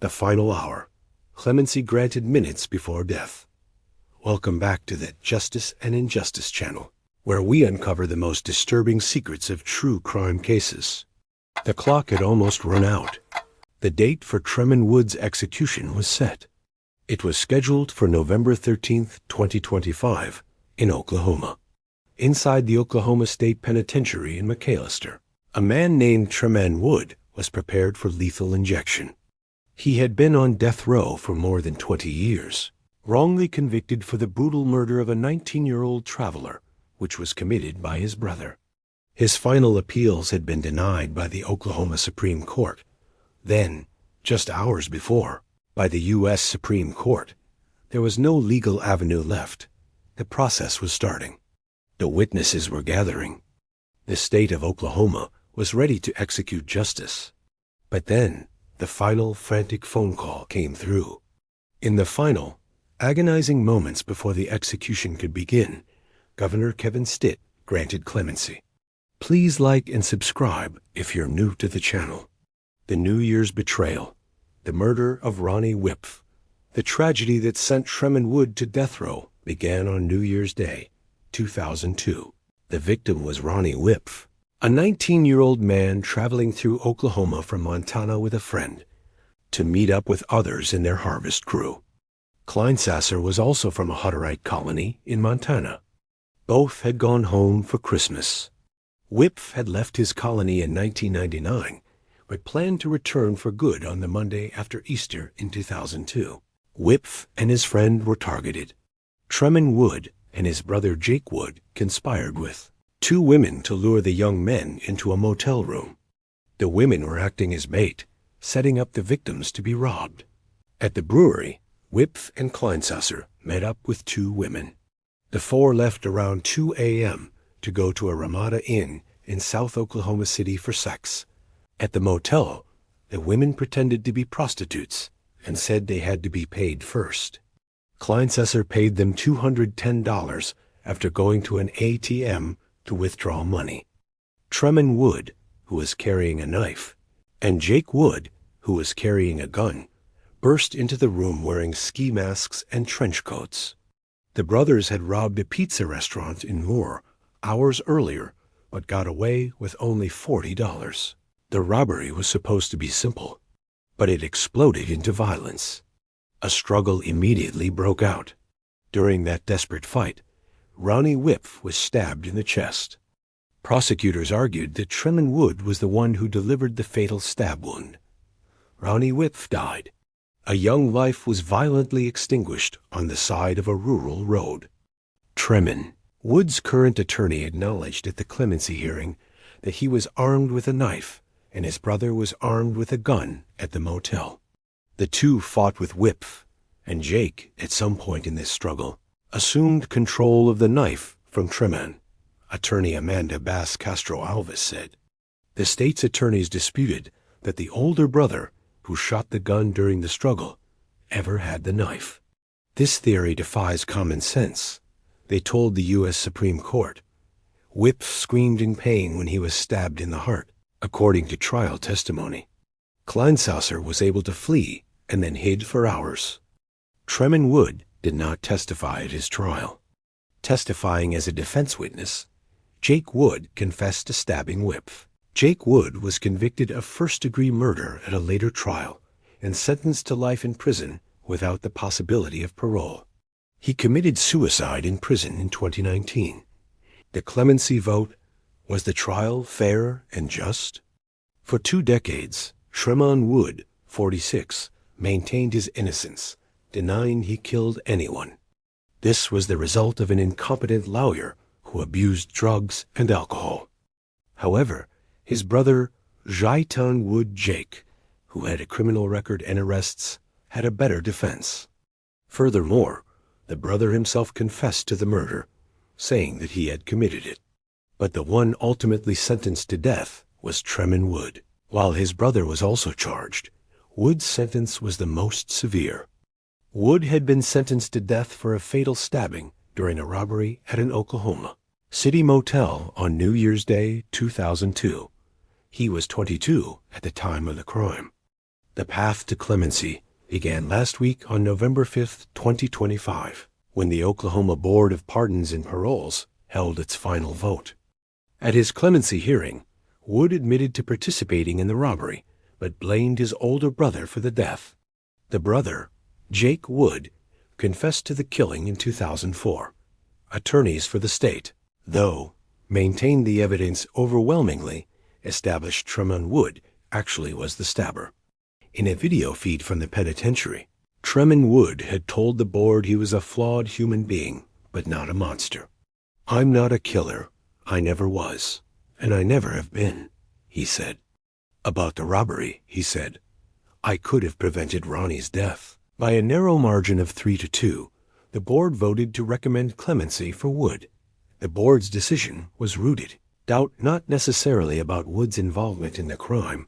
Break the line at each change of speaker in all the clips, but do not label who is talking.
The final hour. Clemency granted minutes before death. Welcome back to the Justice and Injustice channel, where we uncover the most disturbing secrets of true crime cases. The clock had almost run out. The date for Tremane Wood's execution was set. It was scheduled for November 13th, 2025, in Oklahoma. Inside the Oklahoma State Penitentiary in McAlester, a man named Tremane Wood was prepared for lethal injection. He had been on death row for more than 20 years, wrongly convicted for the brutal murder of a 19-year-old traveler, which was committed by his brother. His final appeals had been denied by the Oklahoma Supreme Court. Then, just hours before, by the U.S. Supreme Court. There was no legal avenue left. The process was starting. The witnesses were gathering. The state of Oklahoma was ready to execute justice. But then, the final frantic phone call came through. In the final, agonizing moments before the execution could begin, Governor Kevin Stitt granted clemency. Please like and subscribe if you're new to the channel. The New Year's betrayal, the murder of Ronnie Whipf, the tragedy that sent Tremane Wood to death row began on New Year's Day, 2002. The victim was Ronnie Whipf, a 19-year-old man traveling through Oklahoma from Montana with a friend to meet up with others in their harvest crew. Clemency was also from a Hutterite colony in Montana. Both had gone home for Christmas. Whipf had left his colony in 1999, but planned to return for good on the Monday after Easter in 2002. Whipf and his friend were targeted. Tremane Wood and his brother Jake Wood conspired with two women to lure the young men into a motel room. The women were acting as bait, setting up the victims to be robbed. At the brewery, Whipf and Clemency met up with two women. The four left around 2 a.m. to go to a Ramada Inn in South Oklahoma City for sex. At the motel, the women pretended to be prostitutes and said they had to be paid first. Clemency paid them $210 after going to an ATM to withdraw money. Tremane Wood, who was carrying a knife, and Jake Wood, who was carrying a gun, burst into the room wearing ski masks and trench coats. The brothers had robbed a pizza restaurant in Moore hours earlier, but got away with only $40. The robbery was supposed to be simple, but it exploded into violence. A struggle immediately broke out. During that desperate fight, Ronnie Whipf was stabbed in the chest. Prosecutors argued that Tremane Wood was the one who delivered the fatal stab wound. Ronnie Whipf died. A young life was violently extinguished on the side of a rural road. Tremane Wood's current attorney acknowledged at the clemency hearing that he was armed with a knife and his brother was armed with a gun at the motel. The two fought with Whipf, and Jake, at some point in this struggle, assumed control of the knife from Tremane. Attorney Amanda Bass Castro Alves said. The state's attorneys disputed that the older brother, who shot the gun during the struggle, ever had the knife. This theory defies common sense. They told the U.S. Supreme Court. Whipf screamed in pain when he was stabbed in the heart, according to trial testimony. Clemency was able to flee and then hid for hours. Tremane Wood did not testify at his trial. Testifying as a defense witness, Jake Wood confessed to stabbing Whipf. Jake Wood was convicted of first-degree murder at a later trial and sentenced to life in prison without the possibility of parole. He committed suicide in prison in 2019. The clemency vote: was the trial fair and just? For 2 decades, Tremane Wood, 46, maintained his innocence, denying he killed anyone. This was the result of an incompetent lawyer who abused drugs and alcohol. However, his brother, Tremane Wood Jake, who had a criminal record and arrests, had a better defense. Furthermore, the brother himself confessed to the murder, saying that he had committed it. But the one ultimately sentenced to death was Tremane Wood. While his brother was also charged, Wood's sentence was the most severe. Wood had been sentenced to death for a fatal stabbing during a robbery at an Oklahoma City motel on New Year's Day, 2002. He was 22 at the time of the crime. The path to clemency began last week on November 5, 2025, when the Oklahoma Board of Pardons and Paroles held its final vote. At his clemency hearing, Wood admitted to participating in the robbery, but blamed his older brother for the death. The brother, Jake Wood, confessed to the killing in 2004. Attorneys for the state, though, maintained the evidence overwhelmingly established Tremane Wood actually was the stabber. In a video feed from the penitentiary, Tremane Wood had told the board he was a flawed human being, but not a monster. "I'm not a killer. I never was, and I never have been," he said. About the robbery, he said, "I could have prevented Ronnie's death." By a narrow margin of 3-2, the board voted to recommend clemency for Wood. The board's decision was rooted doubt not necessarily about Wood's involvement in the crime,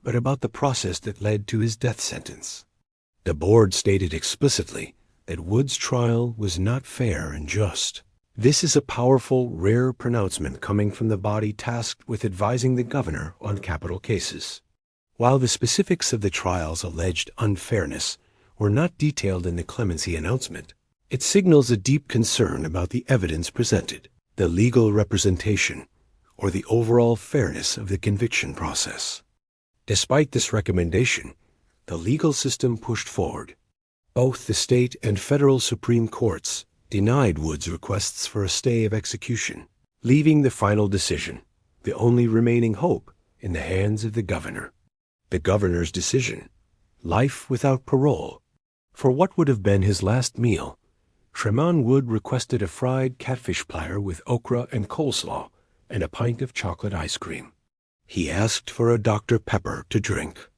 but about the process that led to his death sentence. The board stated explicitly that Wood's trial was not fair and just. This is a powerful, rare pronouncement coming from the body tasked with advising the governor on capital cases. While the specifics of the trial's alleged unfairness were not detailed in the clemency announcement, it signals a deep concern about the evidence presented, the legal representation, or the overall fairness of the conviction process. Despite this recommendation, the legal system pushed forward. Both the state and federal Supreme Courts denied Wood's requests for a stay of execution, leaving the final decision, the only remaining hope, in the hands of the governor. The governor's decision: life without parole. For what would have been his last meal, Tremane Wood requested a fried catfish platter with okra and coleslaw and a pint of chocolate ice cream. He asked for a Dr. Pepper to drink.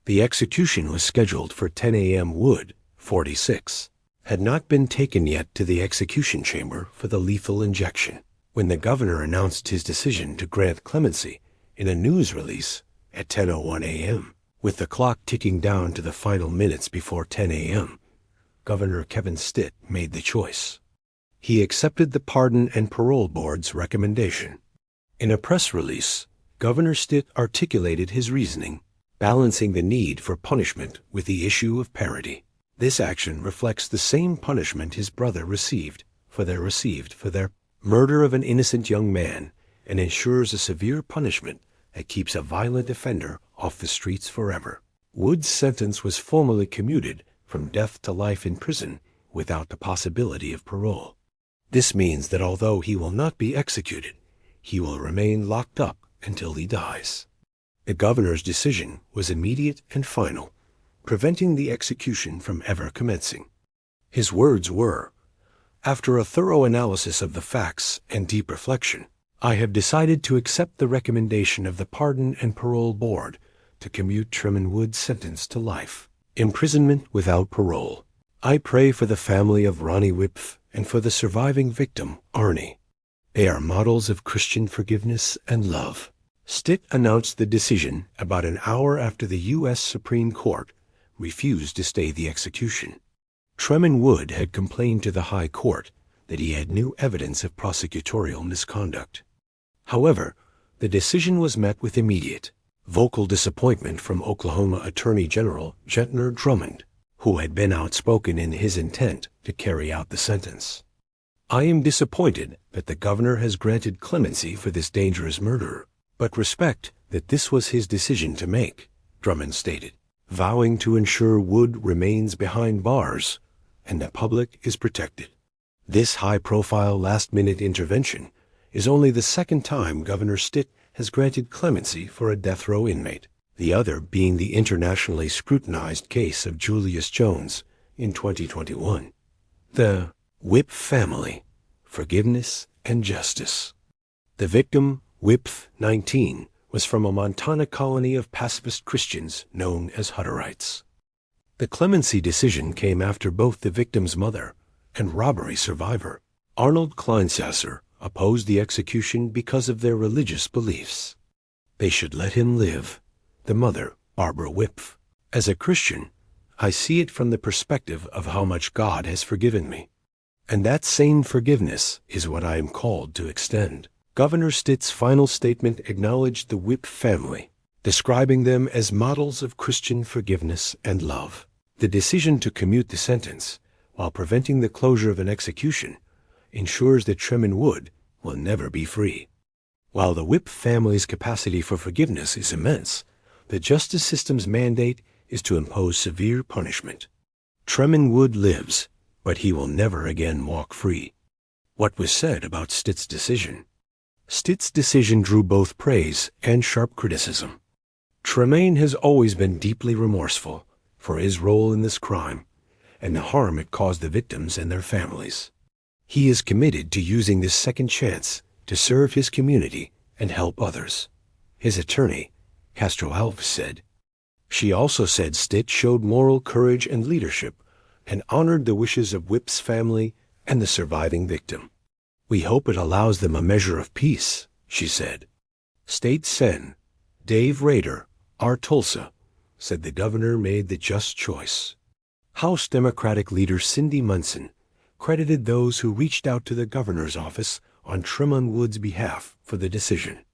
The execution was scheduled for 10 a.m. Wood, 46, had not been taken yet to the execution chamber for the lethal injection when the governor announced his decision to grant clemency in a news release at 10:01 a.m. With the clock ticking down to the final minutes before 10 a.m., Governor Kevin Stitt made the choice. He accepted the Pardon and Parole Board's recommendation. In a press release, Governor Stitt articulated his reasoning, balancing the need for punishment with the issue of parity. This action reflects the same punishment his brother received for their murder of an innocent young man and ensures a severe punishment that keeps a violent offender off the streets forever. Wood's sentence was formally commuted from death to life in prison without the possibility of parole. This means that although he will not be executed, he will remain locked up until he dies. The governor's decision was immediate and final, preventing the execution from ever commencing. His words were, "After a thorough analysis of the facts and deep reflection, I have decided to accept the recommendation of the Pardon and Parole Board to commute Tremane Wood's sentence to life, imprisonment without parole. I pray for the family of Ronnie Wipf and for the surviving victim, Arnie. They are models of Christian forgiveness and love." Stitt announced the decision about an hour after the U.S. Supreme Court refused to stay the execution. Tremane Wood had complained to the High Court that he had new evidence of prosecutorial misconduct. However, the decision was met with immediate, vocal disappointment from Oklahoma Attorney General Gentner Drummond, who had been outspoken in his intent to carry out the sentence. "I am disappointed that the governor has granted clemency for this dangerous murderer, but respect that this was his decision to make," Drummond stated, vowing to ensure Wood remains behind bars and the public is protected. This high-profile last-minute intervention is only the second time Governor Stitt has granted clemency for a death row inmate, the other being the internationally scrutinized case of Julius Jones in 2021. The Wipf family, forgiveness and justice. The victim, Wipf, 19, was from a Montana colony of pacifist Christians known as Hutterites. The clemency decision came after both the victim's mother and robbery survivor, Arnold Kleinsasser, opposed the execution because of their religious beliefs. "They should let him live," the mother, Barbara Wipf. "As a Christian, I see it from the perspective of how much God has forgiven me. And that same forgiveness is what I am called to extend." Governor Stitt's final statement acknowledged the Wipf family, describing them as models of Christian forgiveness and love. The decision to commute the sentence, while preventing the closure of an execution, ensures that Tremane Wood will never be free. While the Whip family's capacity for forgiveness is immense, the justice system's mandate is to impose severe punishment. Tremane Wood lives, but he will never again walk free. What was said about Stitt's decision? Stitt's decision drew both praise and sharp criticism. Tremane has always been deeply remorseful for his role in this crime and the harm it caused the victims and their families. He is committed to using this second chance to serve his community and help others. His attorney, Castro Alves, said. She also said Stitt showed moral courage and leadership and honored the wishes of Whip's family and the surviving victim. We hope it allows them a measure of peace, she said. State Sen. Dave Rader, R. Tulsa, said the governor made the just choice. House Democratic leader Cindy Munson credited those who reached out to the governor's office on Tremane Wood's behalf for the decision.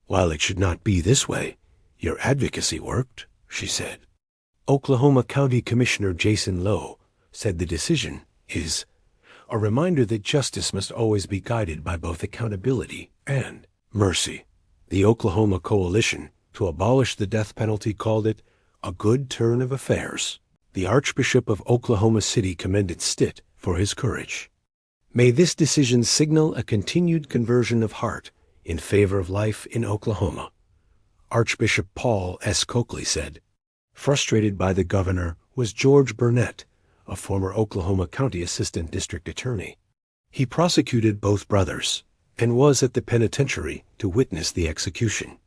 While it should not be this way, your advocacy worked, she said. Oklahoma County Commissioner Jason Lowe said the decision is a reminder that justice must always be guided by both accountability and mercy. The Oklahoma Coalition to abolish the death penalty called it a good turn of affairs. The Archbishop of Oklahoma City commended Stitt for his courage. May this decision signal a continued conversion of heart in favor of life in Oklahoma. Archbishop Paul S. Coakley said. Frustrated by the governor was George Burnett, a former Oklahoma County Assistant District Attorney. He prosecuted both brothers and was at the penitentiary to witness the execution.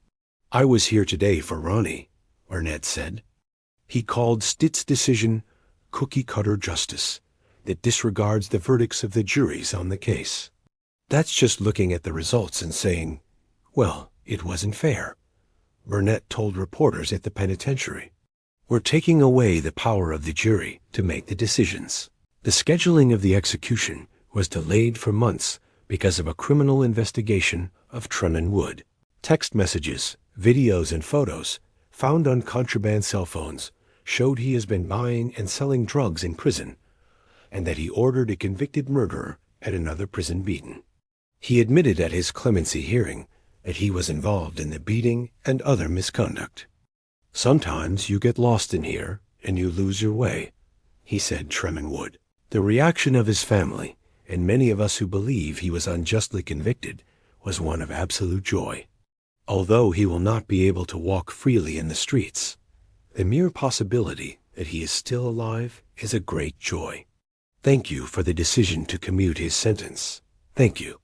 I was here today for Ronnie, Burnett said. He called Stitt's decision cookie-cutter justice that disregards the verdicts of the juries on the case. That's just looking at the results and saying, well, it wasn't fair, Burnett told reporters at the penitentiary. We're taking away the power of the jury to make the decisions. The scheduling of the execution was delayed for months because of a criminal investigation of Tremane Wood. Text messages, videos, and photos found on contraband cell phones showed he has been buying and selling drugs in prison, and that he ordered a convicted murderer at another prison beaten. He admitted at his clemency hearing that he was involved in the beating and other misconduct. Sometimes you get lost in here and you lose your way, he said. Tremane Wood. The reaction of his family and many of us who believe he was unjustly convicted was one of absolute joy. Although he will not be able to walk freely in the streets, the mere possibility that he is still alive is a great joy. Thank you for the decision to commute his sentence. Thank you.